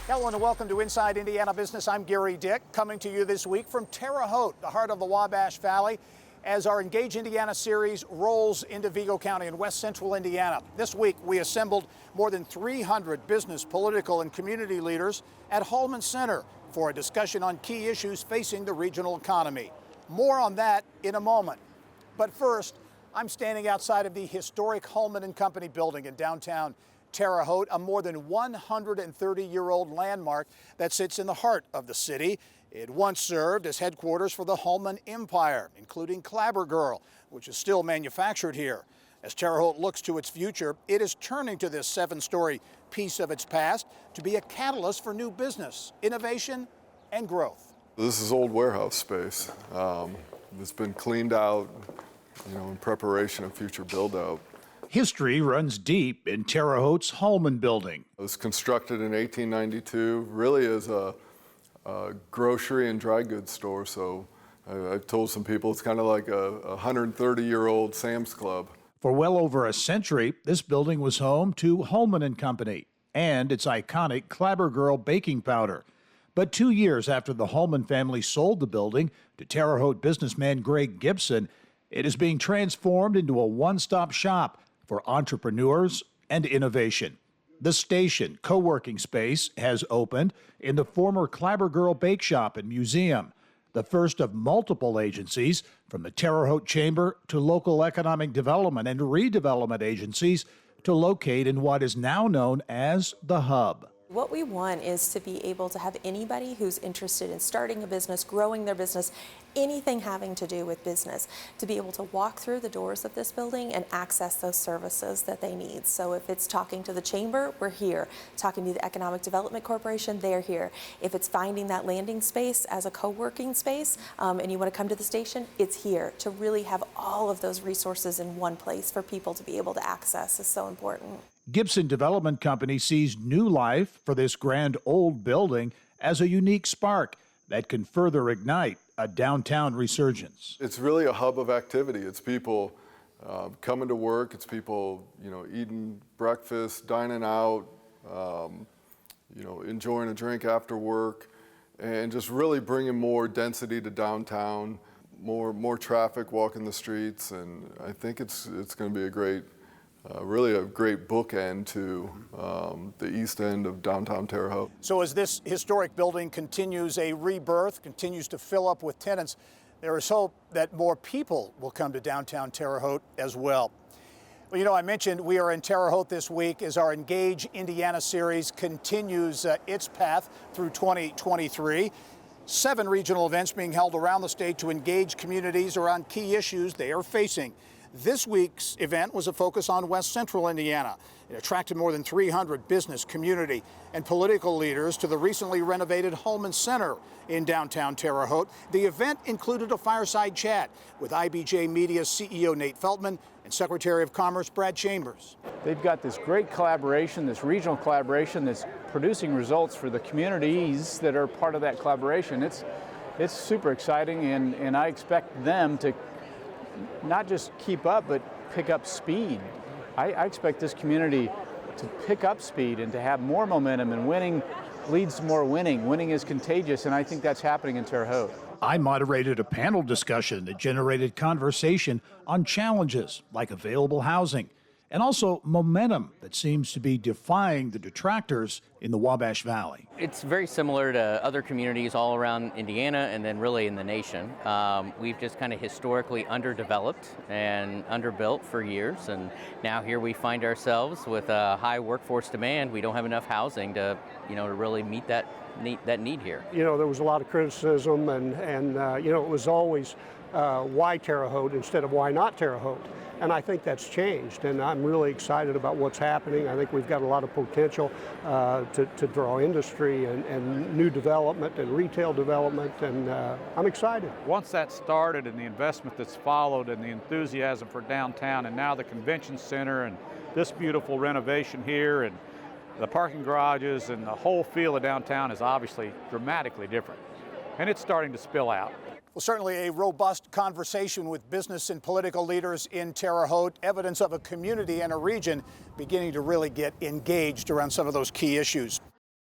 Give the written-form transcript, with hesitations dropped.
Hello and welcome to Inside Indiana Business. I'm Gary Dick, coming to you this week from Terre Haute, the heart of the Wabash Valley, as our Engage Indiana series rolls into Vigo County in west central Indiana. This week, we assembled more than 300 business, political, and community leaders at Hulman Center for a discussion on key issues facing the regional economy. More on that in a moment. But first, I'm standing outside of the historic Hulman Co building in downtown Terre Haute, a more than 130-year-old landmark that sits in the heart of the city. It once served as headquarters for the Hulman Empire, including Clabber Girl, which is still manufactured here. As Terre Haute looks to its future, it is turning to this 7-story piece of its past to be a catalyst for new business, innovation, and growth. This is old warehouse space. It's been cleaned out, in preparation of future build-out. History runs deep in Terre Haute's Hulman building. It was constructed in 1892, really as a grocery and dry goods store. So I've told some people it's kind of like a 130-year-old Sam's Club. For well over a century, this building was home to Hulman Company and its iconic Clabber Girl baking powder. But 2 years after the Hulman family sold the building to Terre Haute businessman Greg Gibson, it is being transformed into a one-stop shop for entrepreneurs and innovation. The Station co-working space has opened in the former Clabber Girl Bake Shop and Museum, the first of multiple agencies from the Terre Haute Chamber to local economic development and redevelopment agencies to locate in what is now known as the Hub. What we want is to be able to have anybody who's interested in starting a business, growing their business, anything having to do with business, to be able to walk through the doors of this building and access those services that they need. So if it's talking to the chamber, we're here. Talking to the Economic Development Corporation, they're here. If it's finding that landing space as a co-working space and you want to come to the station, it's here. To really have all of those resources in one place for people to be able to access is so important. Gibson Development Company sees new life for this grand old building as a unique spark that can further ignite a downtown resurgence. It's really a hub of activity. It's people coming to work. It's people, eating breakfast, dining out, enjoying a drink after work, and just really bringing more density to downtown, more traffic walking the streets. And I think it's going to be a great really a great bookend to the east end of downtown Terre Haute. So as this historic building continues a rebirth, continues to fill up with tenants, there is hope that more people will come to downtown Terre Haute as well. Well, I mentioned we are in Terre Haute this week as our Engage Indiana series continues its path through 2023. 7 regional events being held around the state to engage communities around key issues they are facing. This week's event was a focus on west central Indiana. It attracted more than 300 business, community, and political leaders to the recently renovated Hulman Center in downtown Terre Haute. The event included a fireside chat with IBJ Media's CEO Nate Feltman and Secretary of Commerce Brad Chambers. They've got this great collaboration, this regional collaboration that's producing results for the communities that are part of that collaboration. It's super exciting, and I expect them to not just keep up, but pick up speed. I expect this community to pick up speed and to have more momentum, and winning leads to more winning. Winning is contagious, and I think that's happening in Terre Haute. I moderated a panel discussion that generated conversation on challenges like available housing and also momentum that seems to be defying the detractors in the Wabash Valley. It's very similar to other communities all around Indiana and then really in the nation. We've just kind of historically underdeveloped and underbuilt for years, and now here we find ourselves with a high workforce demand. We don't have enough housing to really meet that need here. There was a lot of criticism, and it was always why Terre Haute instead of why not Terre Haute. And I think that's changed, and I'm really excited about what's happening. I think we've got a lot of potential to draw industry and new development and retail development, and I'm excited. Once that started and the investment that's followed and the enthusiasm for downtown and now the convention center and this beautiful renovation here and the parking garages and the whole feel of downtown is obviously dramatically different. And it's starting to spill out. Well, certainly a robust conversation with business and political leaders in Terre Haute, evidence of a community and a region beginning to really get engaged around some of those key issues.